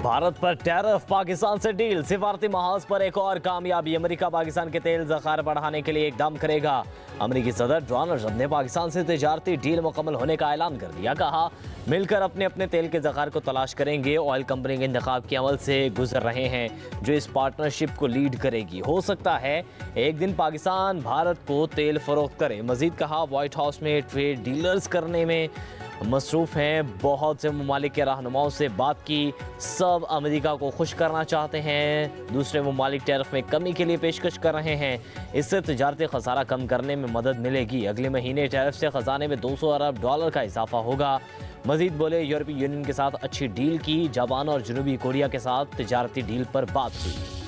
भारत पर टैरिफ, पाकिस्तान से डील, सिफारती महाज पर एक और कामयाबी। अमेरिका पाकिस्तान के तेल ज़खायर बढ़ाने के लिए इकदाम करेगा। अमेरिकी सदर डोनाल्ड ट्रंप ने पाकिस्तान से तिजारती डील मुकम्मल होने का ऐलान कर दिया। कहा, मिलकर अपने अपने तेल के ज़खायर को तलाश करेंगे। ऑयल कंपनी के इंतखाब के अमल से गुजर रहे हैं जो इस पार्टनरशिप को लीड करेगी। हो सकता है एक दिन पाकिस्तान भारत को तेल फरोख्त करे। मजीद कहा, व्हाइट हाउस में ट्रेड डीलर्स करने में मसरूफ़ हैं। बहुत से ममालिक के रहनुमाओं से बात की, सब अमेरिका को खुश करना चाहते हैं। दूसरे ममालिक टैरिफ में कमी के लिए पेशकश कर रहे हैं। इससे तिजारती खसारा कम करने में मदद मिलेगी। अगले महीने टैरिफ से ख़जाने में $200 अरब का इजाफा होगा। मजीद बोले, यूरोपीय यूनियन के साथ अच्छी डील की। जापान और जनूबी कोरिया के साथ तिजारती डील पर बात हुई।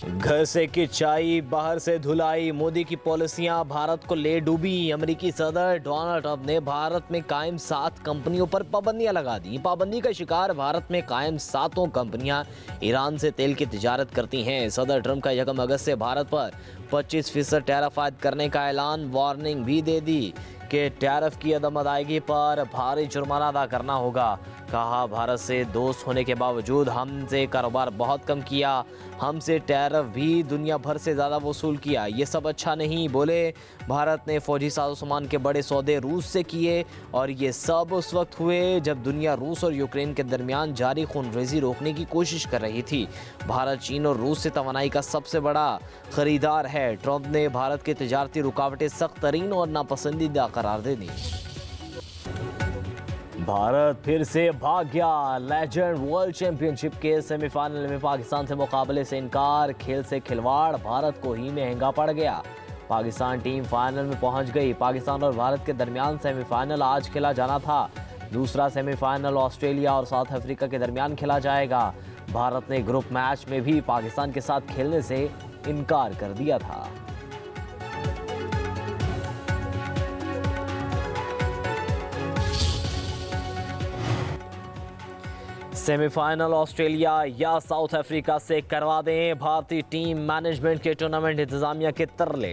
घर से किचाई, बाहर से धुलाई, मोदी की पॉलिसियां भारत को ले डूबी। अमेरिकी सदर डोनाल्ड ट्रंप ने भारत में कायम 7 कंपनियों पर पाबंदियां लगा दी। पाबंदी का शिकार भारत में कायम 7 कंपनियां ईरान से तेल की तिजारत करती हैं। सदर ट्रंप का 1 अगस्त से भारत पर 25% टैरिफ आयद करने का ऐलान। वार्निंग भी दे दी कि टैरिफ की अदम अदायगी पर भारी जुर्माना अदा करना होगा। कहा, भारत से दोस्त होने के बावजूद हमसे कारोबार बहुत कम किया। हमसे टैरिफ भी दुनिया भर से ज़्यादा वसूल किया। ये सब अच्छा नहीं। बोले, भारत ने फौजी साजो सामान के बड़े सौदे रूस से किए और ये सब उस वक्त हुए जब दुनिया रूस और यूक्रेन के दरमियान जारी खूनरेज़ी रोकने की कोशिश कर रही थी। भारत चीन और रूस से तवानाई का सबसे बड़ा ख़रीदार है। ट्रंप ने भारत की तिजारती रुकावटें सख्त तरीन और नापसंदीदा करार दे दी। भारत फिर से भाग गया। लेजेंड वर्ल्ड चैंपियनशिप के सेमीफाइनल में पाकिस्तान से मुकाबले से इनकार, खेल से खिलवाड़, भारत को ही महंगा पड़ गया। पाकिस्तान टीम फाइनल में पहुंच गई। पाकिस्तान और भारत के दरमियान सेमीफाइनल आज खेला जाना था। दूसरा सेमीफाइनल ऑस्ट्रेलिया और साउथ अफ्रीका के दरमियान खेला जाएगा। भारत ने ग्रुप मैच में भी पाकिस्तान के साथ खेलने से इनकार कर दिया था। सेमीफाइनल ऑस्ट्रेलिया या साउथ अफ्रीका से करवा दें। भारतीय टीम मैनेजमेंट के टूर्नामेंट इंतजामिया के तरले।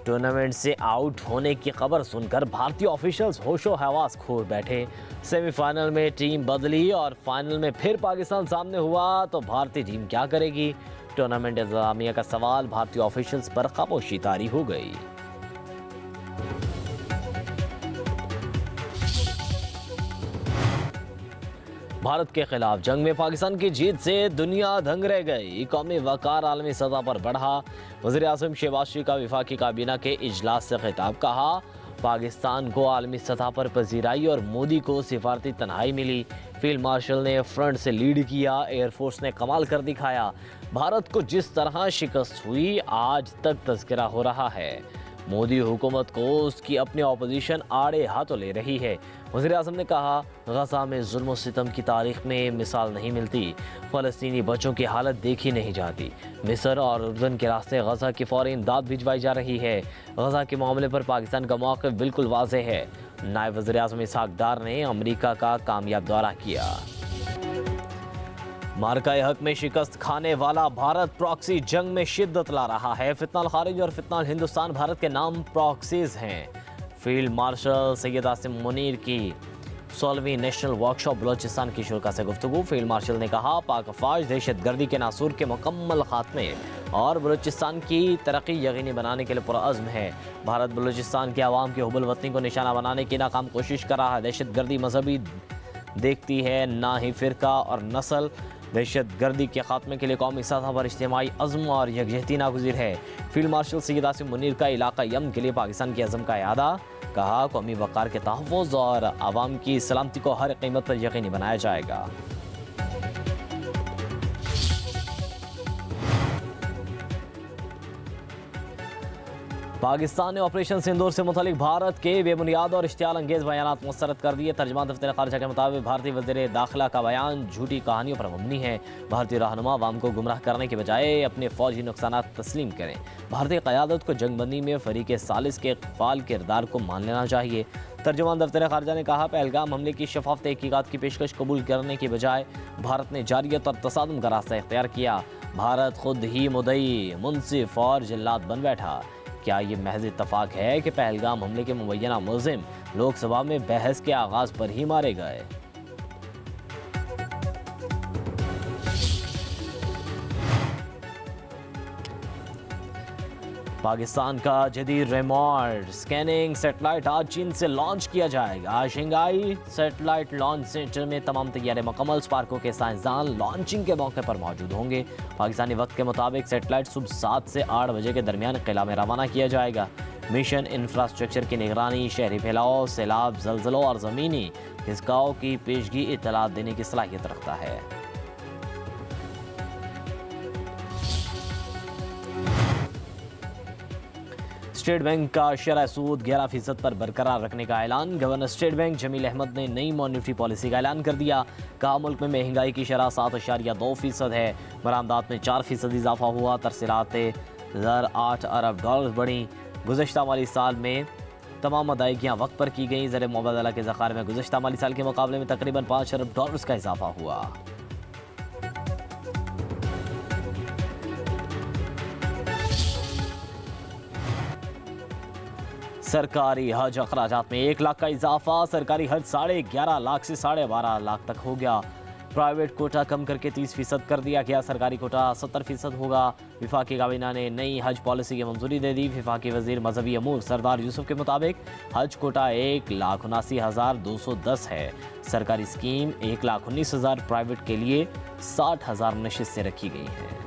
टूर्नामेंट से आउट होने की खबर सुनकर भारतीय ऑफिशियल्स होशो हवास खो बैठे। सेमीफाइनल में टीम बदली और फाइनल में फिर पाकिस्तान सामने हुआ तो भारतीय टीम क्या करेगी? टूर्नामेंट इंतजामिया का सवाल भारतीय ऑफिशियल्स पर खामोशी तारी हो गई। भारत के खिलाफ जंग में पाकिस्तान की जीत से दुनिया दंग रह गई। कौमी वकार आलमी सतह पर बढ़ा। वज़ीर-ए-आज़म शहबाज शरीफ का वफाकी काबीना के इजलास से खिताब। कहा, पाकिस्तान को आलमी सतह पर पजीराई और मोदी को सिफारती तन्हाई मिली। फील्ड मार्शल ने फ्रंट से लीड किया। एयरफोर्स ने कमाल कर दिखाया। भारत को जिस तरह शिकस्त हुई आज तक तज़किरा हो रहा है। मोदी हुकूमत को उसकी अपनी अपोजिशन आड़े हाथों ले रही है। वज़ीर-ए-आज़म ने कहा, गज़ा में जुल्म और सितम की तारीख में मिसाल नहीं मिलती। फ़लस्तीनी बच्चों की हालत देखी नहीं जाती। मिस्र और उर्दन के रास्ते गज़ा की फ़ौरी इमदाद भिजवाई जा रही है। गज़ा के मामले पर पाकिस्तान का मौक़िफ़ बिल्कुल वाज़ेह है। नायब वज़ीर-ए-आज़म इसहाक़ डार ने अमरीका का कामयाब दौरा किया। मार्का हक में शिकस्त खाने वाला भारत प्रॉक्सी जंग में शिद्दत ला रहा है। फितनाल खारिज और फितनाल हिंदुस्तान भारत के नाम प्रॉक्सीज हैं। फील्ड मार्शल सैयद आसिम मुनीर की 16वीं नेशनल वर्कशॉप बलोचिस्तान की शुरा से गुफ्तगू। फील्ड मार्शल ने कहा, पाक अफवाज दहशतगर्दी के नासूर के मुकम्मल खात्मे और बलोचिस्तान की तरक्की यकीनी बनाने के लिए पुरअज़्म है। भारत बलोचिस्तान के अवाम की हुब्बुल वतनी को निशाना बनाने की नाकाम कोशिश कर रहा है। दहशतगर्दी मजहबी देखती है, ना ही फ़िरका और नस्ल। दहशतगर्दी के खात्मे के लिए कौमी सतह पर इज्तिमाई अज़्म और यकजहती नागुज़ीर है। फील्ड मार्शल सैयद आसिम मुनीर का इलाका यमन के लिए पाकिस्तान के अज़्म का यादा। कहा, कौमी वक़ार के तहफ़्फ़ुज़ और आवाम की सलामती को हर कीमत पर यकीनी बनाया जाएगा। पाकिस्तान ने ऑपरेशन सिंदूर से मुतालिक भारत के बेबुनियाद और इश्तियाल अंगेज़ बयानात मुस्तरद कर दिए। तर्जुमान दफ्तर ख़ारिजा के मुताबिक भारतीय वज़ीर दाखिला का बयान झूठी कहानियों पर मबनी है। भारतीय रहनुमा अवाम को गुमराह करने के बजाय अपने फ़ौजी नुकसानात तस्लीम करें। भारतीय क़यादत को जंगबंदी में फ़रीक़ सालिस के फ़ाल किरदार को मान लेना चाहिए। तर्जुमान दफ्तर ख़ारिजा ने कहा, पहलगाम हमले की शफाफ तहक़ीक़ात की पेशकश कबूल करने के बजाय भारत ने जारियत और तसादुम का रास्ता इख्तियार किया। भारत खुद ही मुद्दई, मुनसिफ और जल्लाद बन बैठा। क्या ये महज इत्तफाक है कि पहलगाम हमले के मुबैना मुलज़िम लोकसभा में बहस के आगाज़ पर ही मारे गए? पाकिस्तान का जदीद रिमोट स्कैनिंग सैटेलाइट आज चीन से लॉन्च किया जाएगा। शंघाई सैटेलाइट लॉन्च सेंटर में तमाम तैयारी मुकम्मल। स्पार्को के साइंसदान लॉन्चिंग के मौके पर मौजूद होंगे। पाकिस्तानी वक्त के मुताबिक सैटेलाइट सुबह 7 से 8 बजे के दरमियान किला में रवाना किया जाएगा। मिशन इंफ्रास्ट्रक्चर की निगरानी, शहरी फैलाव, सैलाब, जल्जलों और ज़मीनी खिसकाव की पेशगी इत्तलात देने की सलाहियत रखता है। स्टेट बैंक का शरह सूद 11% पर बरकरार रखने का ऐलान। Governor State Bank Jameel Ahmed ने नई मॉनेटरी पॉलिसी का ऐलान कर दिया। कहा मुल्क में महंगाई की शरह 7.2% है। बरामदात में 4% इजाफा हुआ। तरसीलातें $8 अरब बढ़ी। गुज़श्ता माली साल में तमाम अदायगियाँ वक्त पर की गई। ज़र मुबादला के ज़खार में गुज़श्ता माली साल के मुकाबले में तकरीबन $5 अरब का इजाफा हुआ। सरकारी हज अखराजात में 1 लाख का इजाफा। सरकारी हज 11.5 लाख से 12.5 लाख तक हो गया। प्राइवेट कोटा कम करके 30% कर दिया गया। सरकारी कोटा 70% होगा। विफाकी काबीना ने नई हज पॉलिसी की मंजूरी दे दी। विफाकी वजीर मजहबी अमूर सरदार यूसुफ के मुताबिक हज कोटा 1,79,210 है। सरकारी स्कीम 1,19,000, प्राइवेट के लिए 60,000 नशिस्तें रखी गई हैं।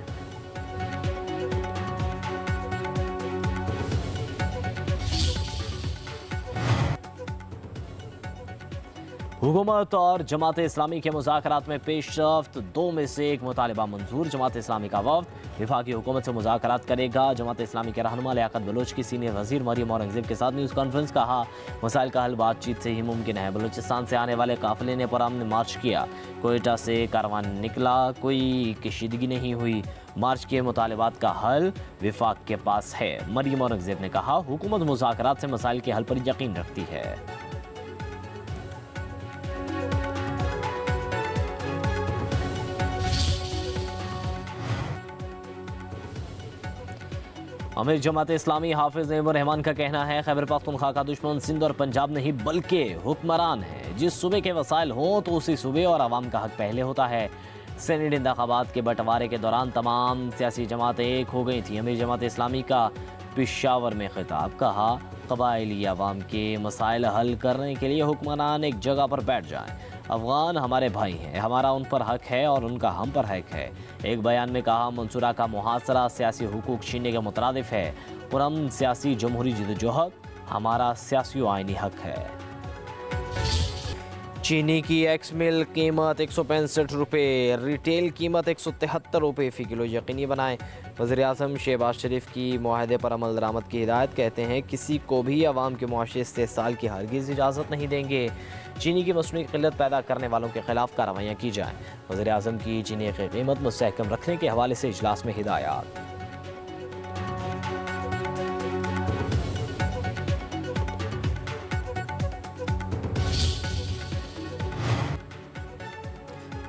हुकूमत और जमात इस्लामी के मुज़ाकरात में पेशरफ्त। 2 में से 1 मुतालिबा मंजूर। जमात इस्लामी का वफ़द विफाकी हुकूमत से मुज़ाकरात करेगा। जमात इस्लामी के रहनुमा लियाकत बलोच की सीनियर वज़ीर मरियम औरंगज़ेब के साथ न्यूज़ कॉन्फ्रेंस। कहा मसाइल का हल बातचीत से ही मुमकिन है। बलूचिस्तान से आने वाले काफ़िले ने पुरअमन मार्च किया। कोयटा से कारवान निकला, कोई कशीदगी नहीं हुई। मार्च के मुतालिबात का हल विफाक के पास है। मरियम औरंगज़ेब ने कहा हुकूमत मुज़ाकरात से मसाइल के हल पर यकीन रखती है। अमीर जमात इस्लामी हाफिज नईमुर रहमान का कहना है खैबर पख्तूनख्वा का दुश्मन सिंध और पंजाब नहीं बल्कि हुक्मरान है। जिस सूबे के वसाइल हों तो उसी सूबे और आवाम का हक पहले होता है। सेनेट इंतखाबात के बंटवारे के दौरान तमाम सियासी जमातें एक हो गई थी। अमीर जमात इस्लामी का पेशावर में खिताब। कहा कबायली आवाम के मसाइल हल करने के लिए हुक्मरान एक जगह पर बैठ जाएं। अफगान हमारे भाई हैं, हमारा उन पर हक है और उनका हम पर हक है। एक बयान में कहा मंसूरा का मुहासरा सियासी हुकूक छीनने के मुतरादिफ है। पुरअमन सियासी जमहूरी जदोजहद हमारा सियासी आइनी हक है। चीनी की एक्स मिल कीमत 165 रुपये, रिटेल कीमत 173 रुपये फ़ी किलो यकीनी बनाएं। वज़ीर आज़म शहबाज शरीफ की मुआहदे पर अमल दरामद की हिदायत। कहते हैं किसी को भी अवाम के मुआशरे इस्तेहसाल की हरगिज़ इजाज़त नहीं देंगे। चीनी की मसनूई किल्लत पैदा करने वालों के खिलाफ कार्रवाइयाँ की जाएँ। वज़ीर आज़म की चीनी की कीमत मुस्तहकम रखने के हवाले से इजलास में हिदायत।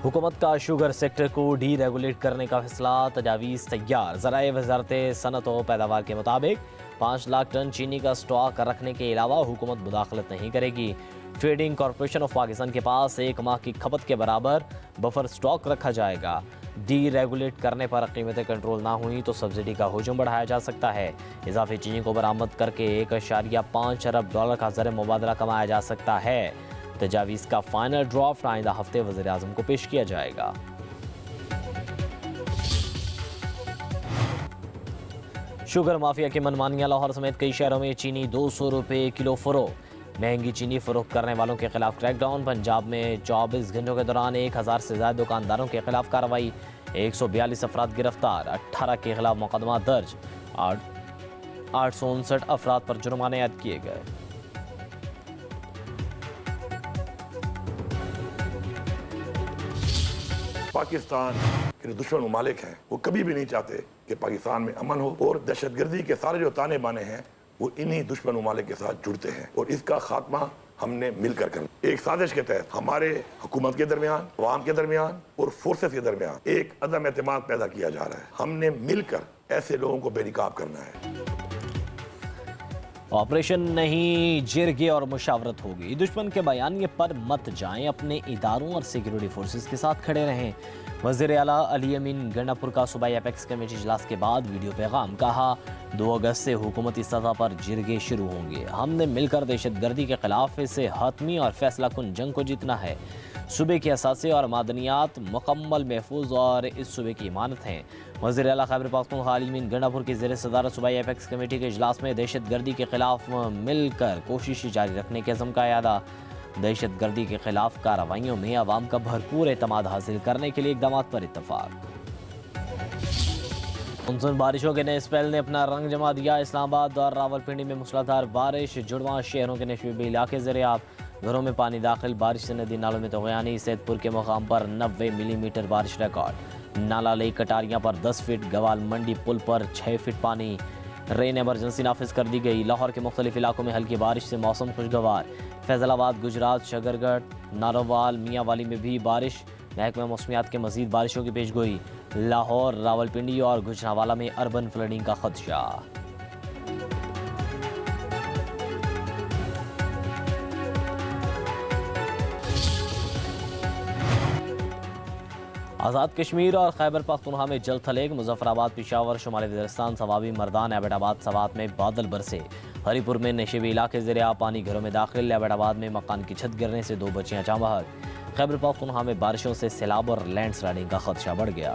हुकूमत का शुगर सेक्टर को डी रेगुलेट करने का फैसला। तजावीज़ तैयार। ज़राए वज़ारत सनत व पैदावार के मुताबिक 5 लाख टन चीनी का स्टॉक रखने के अलावा हुकूमत मुदाखलत नहीं करेगी। ट्रेडिंग कॉरपोरेशन ऑफ पाकिस्तान के पास 1 माह की खपत के बराबर बफर स्टॉक रखा जाएगा। डी रेगुलेट करने पर कीमतें कंट्रोल ना हुई तो सब्सिडी का हुजूम बढ़ाया जा सकता है। इजाफी चीनी को बरामद करके 1.5 अरब डॉलर का ज़र मुबादला कमाया जा सकता है। तजावीज़ का फाइनल ड्राफ्ट आइंदा हफ्ते वज़ीर आज़म को पेश किया जाएगा। शुगर माफिया की मनमानियां। लाहौर समेत कई शहरों में चीनी 200 रुपये किलो फरोख्त। महंगी चीनी फरोख्त करने वालों के खिलाफ क्रैकडाउन। पंजाब में 24 घंटों के दौरान 1000 से ज़्यादा दुकानदारों के खिलाफ कार्रवाई। 142 अफराद गिरफ्तार। 18 के खिलाफ मुकदमा दर्ज। 859 अफराद पर जुर्माने आयद किए गए। पाकिस्तान के जो दुश्मन ममालिक हैं वो कभी भी नहीं चाहते कि पाकिस्तान में अमन हो, और दहशतगर्दी के सारे जो ताने बाने हैं वो इन्हीं दुश्मन ममालिक के साथ जुड़ते हैं, और इसका खात्मा हमने मिलकर करना। एक साजिश के तहत हमारे हुकूमत के दरमियान, अवाम के दरमियान और फोर्सेस के दरमियान एक अदम एतमाद पैदा किया जा रहा है। हमने मिलकर ऐसे लोगों को बेनकाब करना है। ऑपरेशन नहीं, जिरगे और मुशावरत होगी। दुश्मन के बयानिए पर मत जाएं, अपने इदारों और सिक्योरिटी फोर्सेस के साथ खड़े रहें। वज़ीर आला अली अमीन गंडापुर का सूबाई एपेक्स कमेटी इजलास के बाद वीडियो पैगाम कहा, 2 अगस्त से हुकूमती सतह पर जिरगे शुरू होंगे। हमने मिलकर दहशतगर्दी के खिलाफ इसे हतमी और फैसला कुन जंग को जीतना है। सूबे के असासे और मादनियात मुकम्मल महफूज और इस सूबे की इमानत हैं। वज़ीर आला खैबर पख्तूनख्वा अली अमीन गंडापुर की ज़ेर सदारत सूबाई एपेक्स कमेटी के इजलास में दहशतगर्दी के खिलाफ मिलकर कोशिश जारी रखने के अज़म का यादा। दहशतगर्दी के खिलाफ कार्रवाइयों में अवाम का भरपूर एतमाद हासिल करने के लिए इक़दाम पर इत्तफाक। मानसून बारिशों के नए स्पेल ने अपना रंग जमा दिया। इस्लामाबाद और रावलपिंडी में मूसलाधार बारिश, जुड़वा शहरों के नशीबी इलाके ज़रियाब। घरों में पानी दाखिल, बारिश से नदी नालों में तगयानी। सैदपुर के मुकाम पर 90 मिलीमीटर बारिश रिकॉर्ड। नाला लई कटारियाँ पर 10 फीट, गवाल मंडी पुल पर 6 फीट पानी। रेन एमरजेंसी नाफिज कर दी गई। लाहौर के मुख्तलिफ इलाकों में हल्की बारिश से मौसम खुशगवार। फैजलाबाद, गुजरात, शकरगढ़, नारोवाल, मियांवाली में भी बारिश। महकमा मौसमियात के मजीद बारिशों की पेशगोई। लाहौर, रावलपिंडी और गुजरांवाला में अर्बन फ्लडिंग का खदशा। आज़ाद कश्मीर और खैबर पख्तूनख्वा में जल थलेग। मुजफ्फराबाद, पेशावर, शुमाली वज़ीरिस्तान, सवाबी, मर्दान, एबटाबाद, सवात में बादल बरसे। हरीपुर में नशेबी इलाके ज़रिया पानी घरों में दाखिल। एबटाबाद में मकान की छत गिरने से 2 बच्चियां जाँ बहक। खैबर पख्तूनख्वा में बारिशों से सैलाब और लैंडस्लाइडिंग का खदशा बढ़ गया।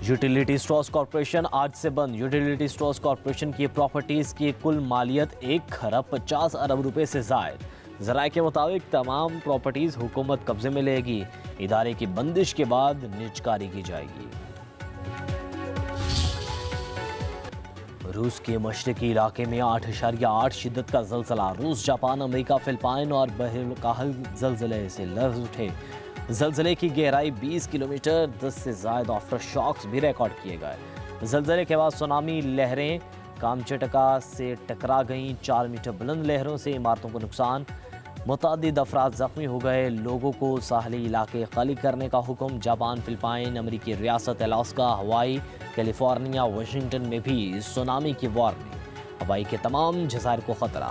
यूटिलिटी स्टोर्स कॉर्पोरेशन आज से बंद। यूटिलिटी स्टोर्स कॉर्पोरेशन की प्रॉपर्टीज की कुल मालियत 1 खरब 50 अरब रुपए से जायद। ज़राए के मुताबिक तमाम प्रॉपर्टीज हुकूमत कब्जे में लेगी। इदारे की बंदिश के बाद निजकारी की जाएगी। रूस के मशरकी इलाके में 8.8 शिद्दत का ज़लज़ला। रूस, जापान, अमेरिका, फिलिपाइन और बहरकाहल ज़लज़ले से लर्ज़ उठे। ज़लज़ले की गहराई 20 किलोमीटर, 10 से ज़ायद आफ्टर शॉक्स भी रिकॉर्ड किए गए। ज़लज़ले के बाद सुनामी लहरें कामचटका से टकरा गईं। 4 मीटर बुलंद लहरों से इमारतों को नुकसान। मुतअद्दिद अफराद ज़ख्मी हो गए। लोगों को साहली इलाके खाली करने का हुक्म। जापान, फिलिपाइन, अमरीकी रियासत अलास्का, हवाई, कैलिफोर्निया, वाशिंगटन में भी सुनामी की वार्निंग। हवाई के तमाम जज़ायर को ख़तरा।